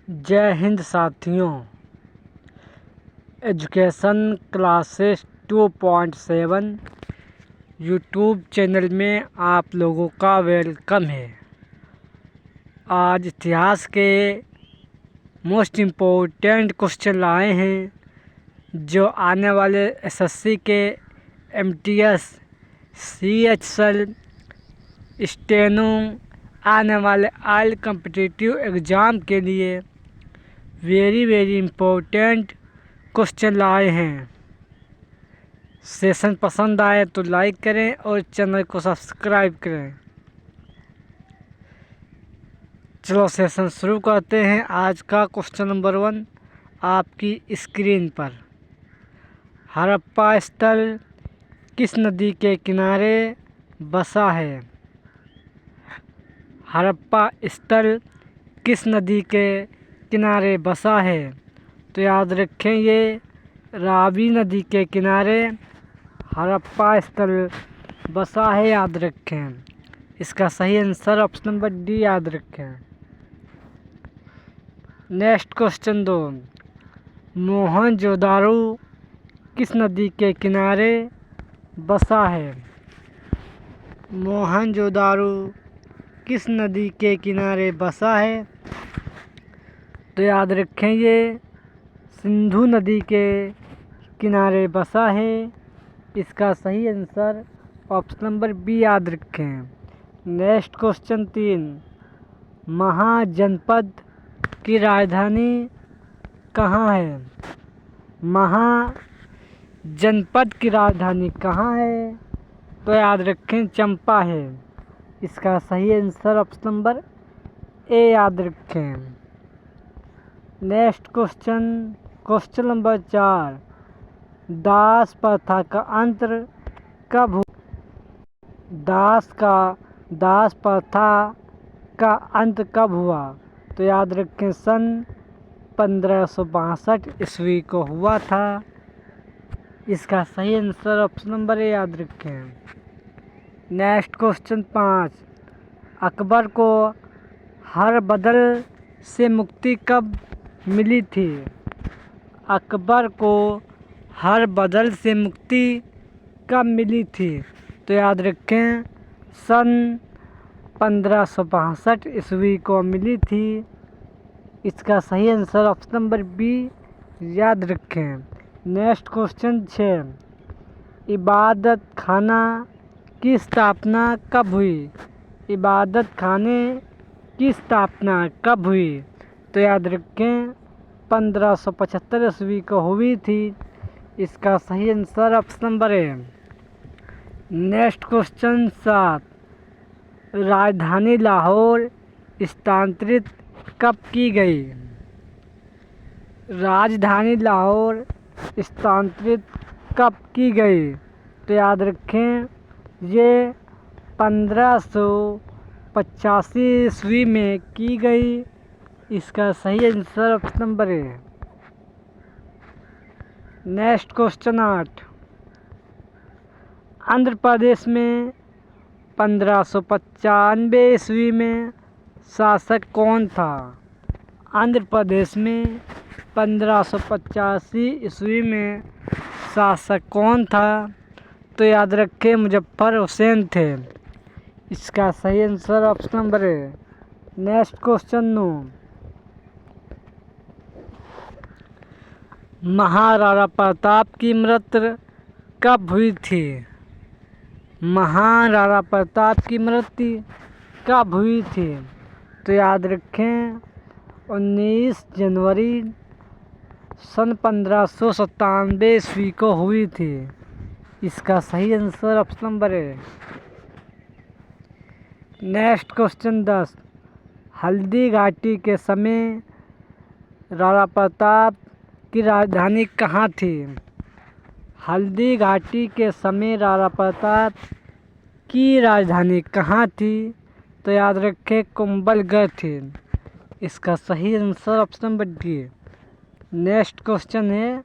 जय हिंद साथियों। Education classes 2.7 YouTube channel में आप लोगों का वेलकम है। आज इतिहास के मोस्ट इम्पोर्टेंट क्वेश्चन लाए हैं जो आने वाले एसएससी के एमटीएस सीएचएल स्टेनो आने वाले ऑल कॉम्पिटिटिव एग्ज़ाम के लिए वेरी इम्पोर्टेंट क्वेश्चन लाए हैं। सेशन पसंद आए तो लाइक करें और चैनल को सब्सक्राइब करें। चलो सेशन शुरू करते हैं। आज का क्वेश्चन नंबर 1 आपकी स्क्रीन पर। हड़प्पा स्थल किस नदी के किनारे बसा है? हड़प्पा स्थल किस नदी के किनारे बसा है? तो याद रखें, ये रावी नदी के किनारे हड़प्पा स्थल बसा है। याद रखें, इसका सही आंसर ऑप्शन नंबर डी याद रखें। नेक्स्ट क्वेश्चन 2 मोहनजोदारो किस नदी के किनारे बसा है? मोहनजोदारो किस नदी के किनारे बसा है? तो याद रखें, ये सिंधु नदी के किनारे बसा है। इसका सही आंसर ऑप्शन नंबर बी याद रखें। नेक्स्ट क्वेश्चन 3 महाजनपद की राजधानी कहाँ है? महाजनपद की राजधानी कहाँ है? तो याद रखें, चंपा है। इसका सही आंसर ऑप्शन नंबर ए याद रखें। नेक्स्ट क्वेश्चन नंबर 4 दास प्रथा का अंत कब हुआ? दास प्रथा का अंत कब हुआ? तो याद रखें, सन 1562 ईस्वी को हुआ था। इसका सही आंसर ऑप्शन नंबर ए याद रखें। नेक्स्ट क्वेश्चन 5 अकबर को हरबदल से मुक्ति कब मिली थी? अकबर को हरबदल से मुक्ति कब मिली थी? तो याद रखें, सन 1562 ईस्वी को मिली थी। इसका सही आंसर ऑप्शन नंबर बी याद रखें। नेक्स्ट क्वेश्चन 6 इबादत खाना की स्थापना कब हुई? इबादत खाने की स्थापना कब हुई? तो याद रखें, 1575 ईस्वी को हुई थी। इसका सही answer option number A. Next question 7 राजधानी लाहौर स्थानांतरित कब की गई? राजधानी लाहौर स्थानांतरित कब की गई? तो याद रखें, ये 1585 ईस्वी में की गई। इसका सही answer option number A. Next question 8 Andhra Pradesh में 1595 ईस्वी में शासक कौन था? आंध्र प्रदेश में 1585 ईस्वी में शासक कौन था? तो याद रखें, मुजफ्फर हुसैन थे। इसका सही answer option number A. Next question 9 Maharana Pratap की मृत्यु कब हुई थी? महाराणा प्रताप की मृत्यु कब हुई थी? तो याद रखें, 19 जनवरी सन 1597 ईस्वी को हुई थी। इसका सही आंसर ऑप्शन नंबर है। नेक्स्ट क्वेश्चन 10 हल्दी घाटी के समय राणा प्रताप की राजधानी कहाँ थी? हल्दी घाटी के समय राणा प्रताप की राजधानी कहाँ थी? तो याद रखें, कुंभलगढ़ थी। इसका सही answer option number D. Next question है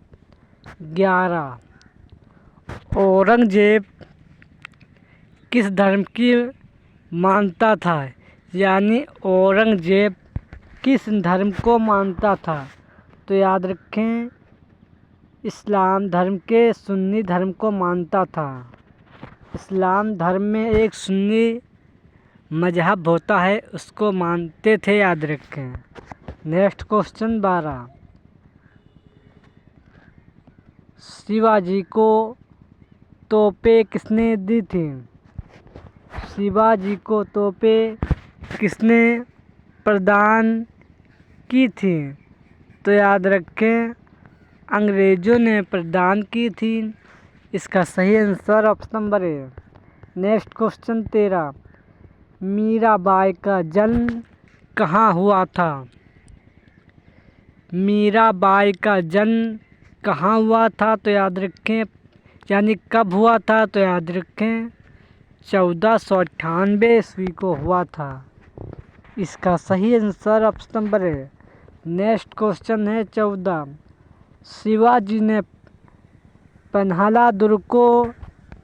11 औरंगजेब किस धर्म की मानता था? यानी औरंगजेब किस धर्म को मानता था? तो याद रखें इस्लाम धर्म के सुन्नी धर्म को मानता था। इस्लाम धर्म में एक सुन्नी मजहब होता है, उसको मानते थे, याद रखें। नेक्स्ट क्वेश्चन 12, शिवाजी को तोपें किसने दी थी? शिवाजी को तोपें किसने प्रदान की थी? तो याद रखें अंग्रेज़ों ने प्रदान की थी। इसका सही आंसर ऑप्शन नंबर है। नेक्स्ट क्वेश्चन 13, मीराबाई का जन्म कहाँ हुआ था? मीराबाई का जन्म कहाँ हुआ था? तो याद रखें, यानी कब हुआ था? तो याद रखें 1498 ईस्वी को हुआ था। इसका सही आंसर ऑप्शन नंबर है। नेक्स्ट क्वेश्चन है 14, शिवाजी ने पन्हाला दुर्ग को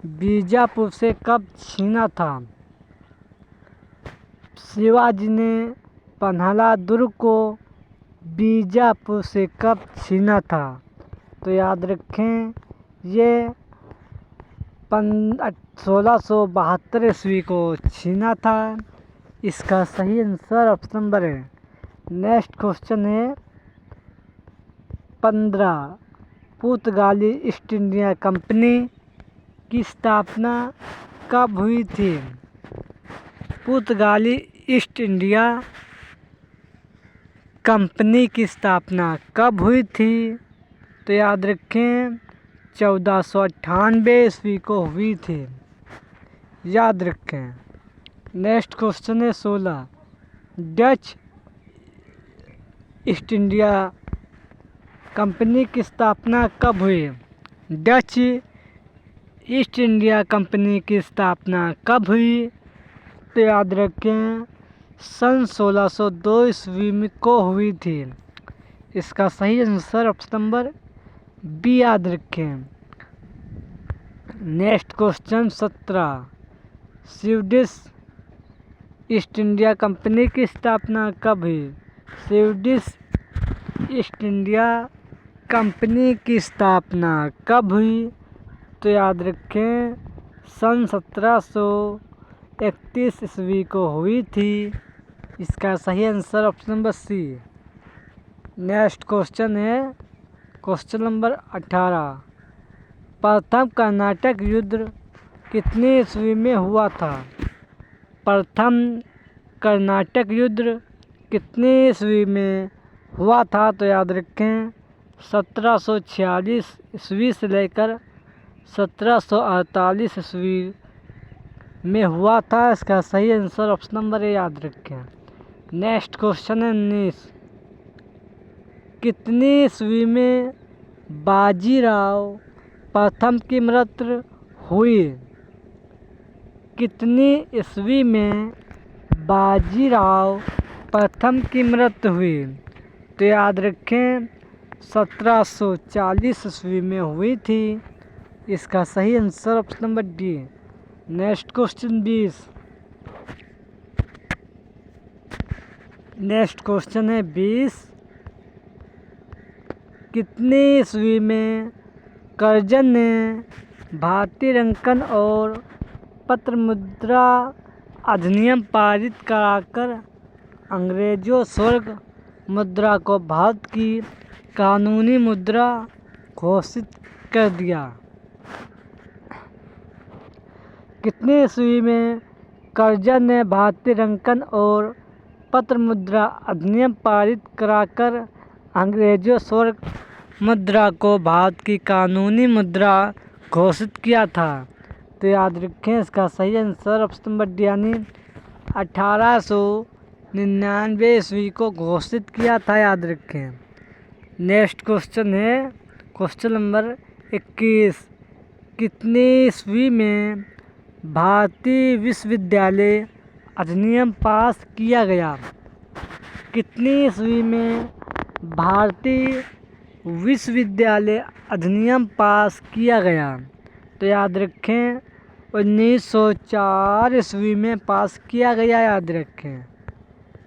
बीजापुर से कब छीना था? शिवाजी ने पन्हाला दुर्ग को बीजापुर से कब छीना था? तो याद रखें ये 1672 ईस्वी को छीना था। इसका सही आंसर ऑप्शन नंबर है। नेक्स्ट क्वेश्चन है 15, पुर्तगाली ईस्ट इंडिया कंपनी की स्थापना कब हुई थी? पुर्तगाली ईस्ट इंडिया कंपनी की स्थापना कब हुई थी? तो याद रखें 1498 ईस्वी को हुई थी, याद रखें। नेक्स्ट क्वेश्चन है 16, डच ईस्ट इंडिया कंपनी की स्थापना कब हुई? डच ईस्ट इंडिया कंपनी की स्थापना कब हुई? तो याद रखें सन 1602 ईस्वी में को हुई थी। इसका सही आंसर ऑप्शन नंबर बी, याद रखें। Next question 17, Swedish east India company की स्थापना कब हुई? स्वीडिश ईस्ट इंडिया कंपनी की स्थापना कब हुई? तो याद रखें सन 1731 ईस्वी को हुई थी। इसका सही answer option number C. Next question है क्वेश्चन नंबर 18, प्रथम कर्नाटक युद्ध कितने ईस्वी में हुआ था? प्रथम कर्नाटक युद्ध कितने ईस्वी में हुआ था? तो याद रखें 1746 ईस्वी से लेकर 1748 ईस्वी में हुआ था। इसका सही आंसर ऑप्शन नंबर ए, याद रखें। नेक्स्ट क्वेश्चन है 19, कितनी ईस्वी में बाजीराव प्रथम की मृत्यु हुई? कितनी ईस्वी में बाजीराव प्रथम की मृत्यु हुई? तो याद रखें 1740 ईस्वी में हुई थी। इसका सही answer option number D. Next question 20, next question है 20, कितनी ईस्वी में कर्जन ने भारतीय अंकन और पत्र मुद्रा अधिनियम पारित कराकर अंग्रेजों स्वर्ण मुद्रा को भारत की कानूनी मुद्रा घोषित कर दिया? कितनी ईस्वी में कर्जन ने भारतीय अंकन और पत्र मुद्रा अधिनियम पारित कराकर अंग्रेजों स्वर्ण मुद्रा को भारत की कानूनी मुद्रा घोषित किया था? तो याद रखें इसका सही आंसर ऑप्शन नंबर डी, यानी 1899 ईस्वी को घोषित किया था, याद रखें। नेक्स्ट क्वेश्चन है क्वेश्चन नंबर 21, कितनी ईस्वी में भारतीय विश्वविद्यालय अधिनियम पास किया गया? कितनी ईस्वी में भारतीय विश्वविद्यालय अधिनियम पास किया गया? तो याद रखें 1904 ईस्वी में पास किया गया, याद रखें।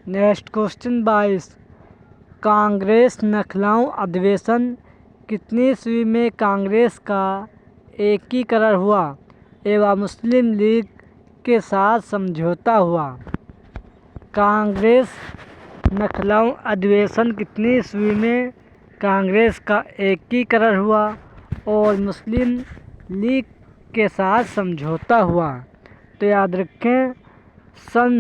नेक्स्ट क्वेश्चन 22, कांग्रेस लखनऊ अधिवेशन कितनी ईस्वी में कांग्रेस का एकीकरण हुआ एवं मुस्लिम लीग के साथ समझौता हुआ? कांग्रेस लखनऊ अधिवेशन कितनी ईस्वी में कांग्रेस का एकीकरण हुआ और मुस्लिम लीग के साथ समझौता हुआ? तो याद रखें सन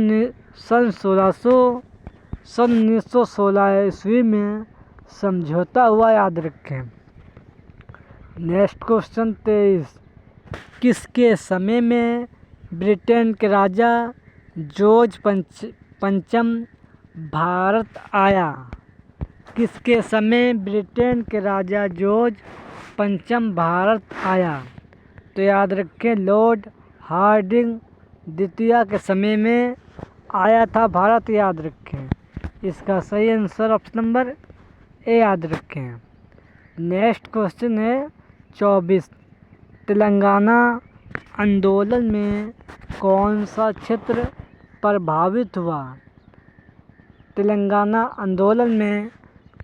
1916 ईस्वी में समझौता हुआ, याद रखें। नेक्स्ट क्वेश्चन 23, किसके समय में ब्रिटेन के राजा जॉर्ज पंचम भारत आया? किसके समय ब्रिटेन के राजा जॉर्ज पंचम भारत आया? तो याद रखें लॉर्ड हार्डिंग द्वितीय के समय में आया था भारत, याद रखें। इसका सही आंसर ऑप्शन नंबर ए, याद रखें। नेक्स्ट क्वेश्चन है 24, तेलंगाना आंदोलन में कौन सा क्षेत्र प्रभावित हुआ? तेलंगाना आंदोलन में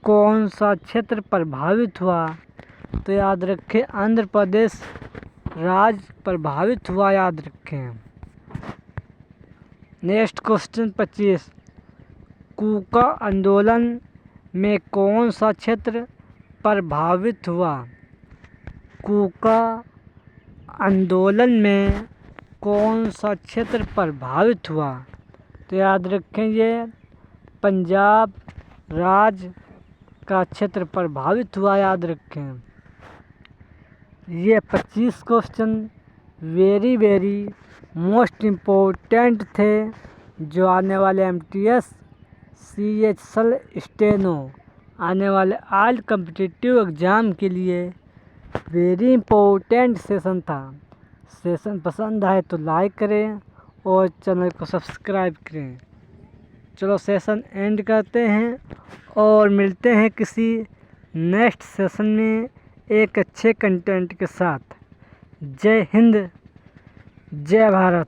कौन सा क्षेत्र प्रभावित हुआ? तो याद रखें आंध्र प्रदेश राज्य प्रभावित हुआ, याद रखें। नेक्स्ट क्वेश्चन 25, कूका आंदोलन में कौन सा क्षेत्र प्रभावित हुआ? कूका आंदोलन में कौन सा क्षेत्र प्रभावित हुआ? तो याद रखें ये पंजाब राज्य का क्षेत्र प्रभावित हुआ, याद रखें। ये 25 क्वेश्चन वेरी मोस्ट इम्पोर्टेंट थे, जो आने वाले MTS CHL स्टेनो आने वाले ऑल कम्पिटिटिव एग्ज़ाम के लिए वेरी इम्पोर्टेंट सेशन था। सेशन पसंद आए तो लाइक करें और चैनल को सब्सक्राइब करें। चलो सेशन एंड करते हैं और मिलते हैं किसी नेक्स्ट सेशन में एक अच्छे कंटेंट के साथ। जय हिंद, जय भारत।